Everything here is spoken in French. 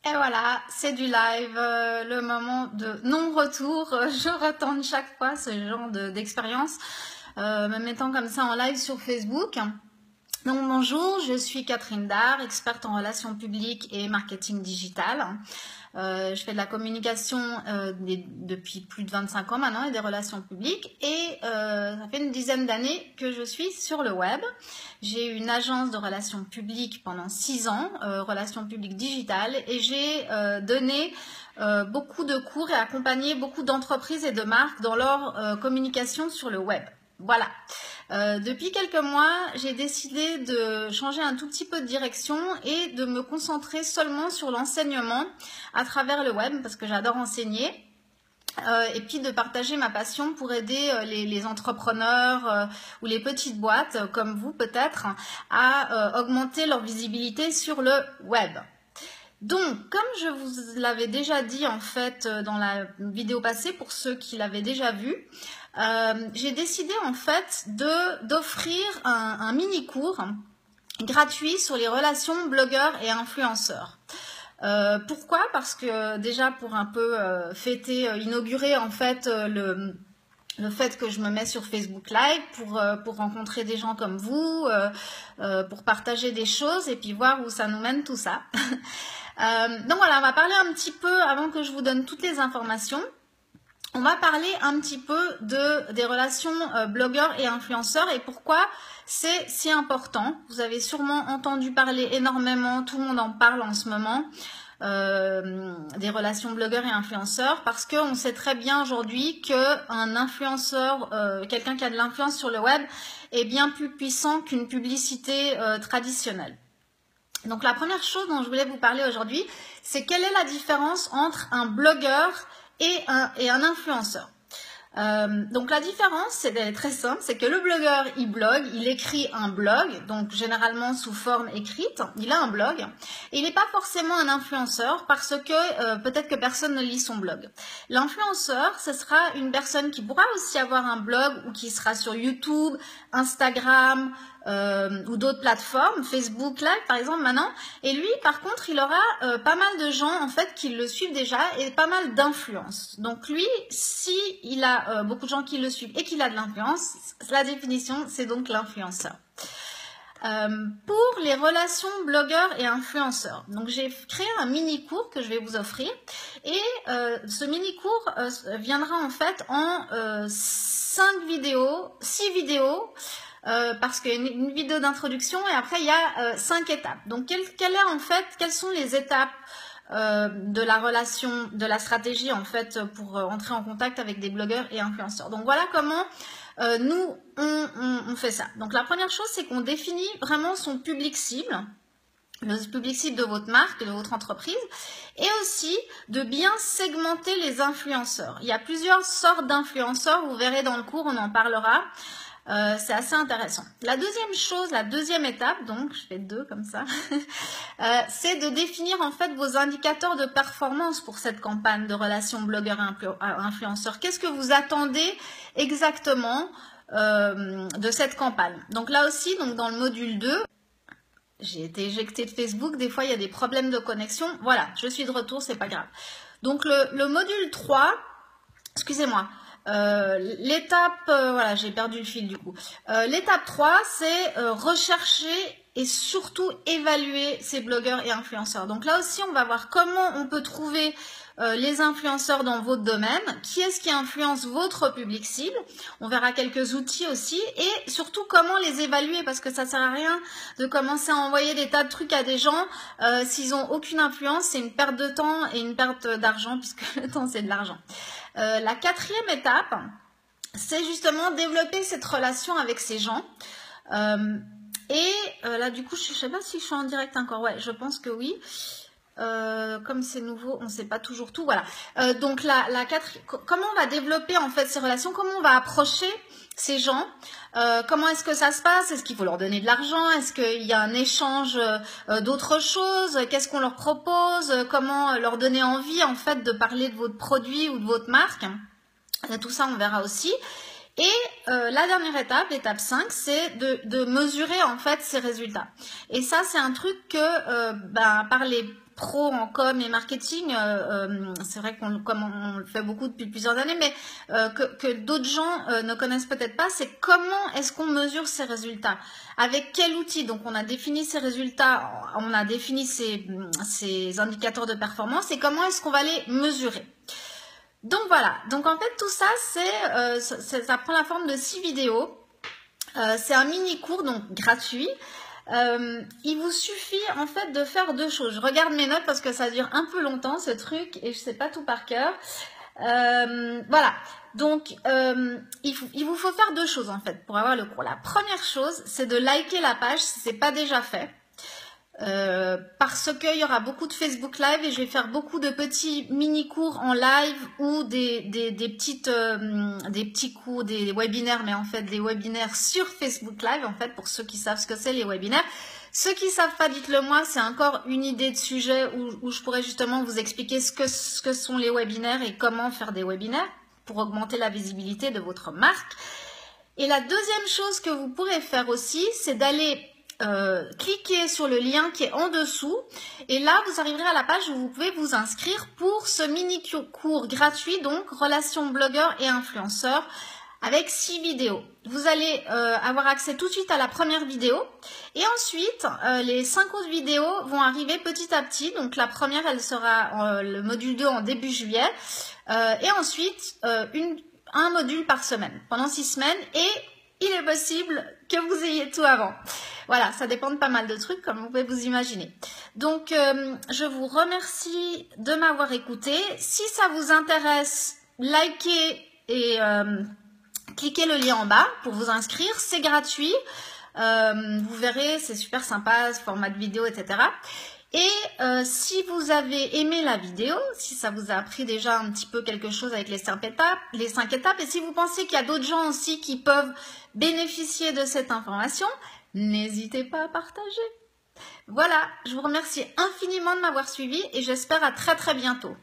Et voilà, c'est du live, le moment de non-retour. Je retente chaque fois ce genre d'expérience, me mettant comme ça en live sur Facebook. Donc bonjour, je suis Catherine Dard, experte en relations publiques et marketing digital. Je fais de la communication depuis plus de 25 ans maintenant et des relations publiques, et ça fait une dizaine d'années que je suis sur le web. J'ai eu une agence de relations publiques pendant 6 ans, relations publiques digitales, et j'ai donné beaucoup de cours et accompagné beaucoup d'entreprises et de marques dans leur communication sur le web. Voilà. Depuis quelques mois, j'ai décidé de changer un tout petit peu de direction et de me concentrer seulement sur l'enseignement à travers le web, parce que j'adore enseigner, et puis de partager ma passion pour aider les entrepreneurs ou les petites boîtes comme vous peut-être à augmenter leur visibilité sur le web. Donc, comme je vous l'avais déjà dit en fait dans la vidéo passée, pour ceux qui l'avaient déjà vu, j'ai décidé en fait d'offrir un mini-cours gratuit sur les relations blogueurs et influenceurs. Pourquoi? Parce que déjà pour un peu fêter, inaugurer en fait le fait que je me mets sur Facebook Live pour rencontrer des gens comme vous, pour partager des choses et puis voir où ça nous mène tout ça. Donc voilà, on va parler un petit peu, avant que je vous donne toutes les informations, on va parler un petit peu des relations blogueurs et influenceurs et pourquoi c'est si important. Vous avez sûrement entendu parler énormément, tout le monde en parle en ce moment, des relations blogueurs et influenceurs, parce qu'on sait très bien aujourd'hui qu'un influenceur, quelqu'un qui a de l'influence sur le web, est bien plus puissant qu'une publicité traditionnelle. Donc la première chose dont je voulais vous parler aujourd'hui, c'est quelle est la différence entre un blogueur et un influenceur. Donc la différence, elle est très simple, c'est que le blogueur, il blogue, il écrit un blog, donc généralement sous forme écrite, il a un blog, et il n'est pas forcément un influenceur parce que peut-être que personne ne lit son blog. L'influenceur, ce sera une personne qui pourra aussi avoir un blog ou qui sera sur YouTube, Instagram, ou d'autres plateformes, Facebook Live par exemple maintenant, et lui par contre il aura pas mal de gens en fait qui le suivent déjà et pas mal d'influence. Donc lui, si il a beaucoup de gens qui le suivent et qu'il a de l'influence, la définition c'est donc l'influenceur. Pour les relations blogueurs et influenceurs, donc j'ai créé un mini cours que je vais vous offrir, et ce mini cours viendra en fait en 6 vidéos, parce qu'il y a une vidéo d'introduction et après il y a 5 étapes. Donc quelles sont les étapes de la relation, de la stratégie en fait pour entrer en contact avec des blogueurs et influenceurs. Donc voilà comment nous on fait ça. Donc la première chose, c'est qu'on définit vraiment son public cible, le public cible de votre marque, de votre entreprise, et aussi de bien segmenter les influenceurs. Il y a plusieurs sortes d'influenceurs, vous verrez dans le cours, on en parlera. C'est assez intéressant. La deuxième chose, la deuxième étape, donc je fais 2 comme ça, c'est de définir en fait vos indicateurs de performance pour cette campagne de relations blogueurs et influenceurs. Qu'est-ce que vous attendez exactement de cette campagne? Donc là aussi, donc dans le module 2, j'ai été éjectée de Facebook, des fois il y a des problèmes de connexion. Voilà, je suis de retour, c'est pas grave. Donc le module 3, excusez-moi, l'étape, voilà, j'ai perdu le fil du coup. L'étape 3, c'est rechercher et surtout évaluer ces blogueurs et influenceurs. Donc là aussi, on va voir comment on peut trouver les influenceurs dans votre domaine, qui est-ce qui influence votre public cible. On verra quelques outils aussi, et surtout comment les évaluer, parce que ça sert à rien de commencer à envoyer des tas de trucs à des gens s'ils n'ont aucune influence. C'est une perte de temps et une perte d'argent, puisque le temps c'est de l'argent. La 4e étape, c'est justement développer cette relation avec ces gens. Là, du coup, je ne sais pas si je suis en direct encore. Ouais, je pense que oui. Comme c'est nouveau, on ne sait pas toujours tout. Voilà. Donc, comment on va développer en fait ces relations? Comment on va approcher ces gens? Comment est-ce que ça se passe? Est-ce qu'il faut leur donner de l'argent? Est-ce qu'il y a un échange d'autres choses? Qu'est-ce qu'on leur propose? Comment leur donner envie en fait de parler de votre produit ou de votre marque? Tout ça, on verra aussi. Et la dernière étape, l'étape 5, c'est de mesurer en fait ces résultats. Et ça, c'est un truc que par les pros en com et marketing, c'est vrai comme on le fait beaucoup depuis plusieurs années, mais que d'autres gens ne connaissent peut-être pas, c'est comment est-ce qu'on mesure ces résultats, avec quel outil. Donc on a défini ces résultats, on a défini ces indicateurs de performance, et comment est-ce qu'on va les mesurer. Donc voilà, donc en fait tout ça, ça prend la forme de 6 vidéos. C'est un mini cours, donc gratuit. Il vous suffit en fait de faire 2 choses. Je regarde mes notes parce que ça dure un peu longtemps ce truc et je sais pas tout par cœur. Voilà, donc il vous faut faire 2 choses en fait pour avoir le cours. La première chose, c'est de liker la page si c'est pas déjà fait. Parce qu'il y aura beaucoup de Facebook Live et je vais faire beaucoup de petits mini-cours en live ou des petits cours, des webinaires, mais en fait des webinaires sur Facebook Live, en fait, pour ceux qui savent ce que c'est les webinaires. Ceux qui savent pas, dites-le moi, c'est encore une idée de sujet où je pourrais justement vous expliquer ce que sont les webinaires et comment faire des webinaires pour augmenter la visibilité de votre marque. Et la deuxième chose que vous pourrez faire aussi, c'est d'aller cliquez sur le lien qui est en dessous et là vous arriverez à la page où vous pouvez vous inscrire pour ce mini cours gratuit, donc relations blogueurs et influenceurs avec 6 vidéos. Vous allez avoir accès tout de suite à la première vidéo et ensuite les 5 autres vidéos vont arriver petit à petit. Donc la première, elle sera le module 2 en début juillet et ensuite un module par semaine pendant 6 semaines, et il est possible que vous ayez tout avant. Voilà, ça dépend de pas mal de trucs, comme vous pouvez vous imaginer. Donc, je vous remercie de m'avoir écouté. Si ça vous intéresse, likez et cliquez le lien en bas pour vous inscrire. C'est gratuit. Vous verrez, c'est super sympa, ce format de vidéo, etc. Et si vous avez aimé la vidéo, si ça vous a appris déjà un petit peu quelque chose avec les 5 étapes, et si vous pensez qu'il y a d'autres gens aussi qui peuvent bénéficier de cette information, n'hésitez pas à partager. Voilà, je vous remercie infiniment de m'avoir suivi et j'espère à très très bientôt.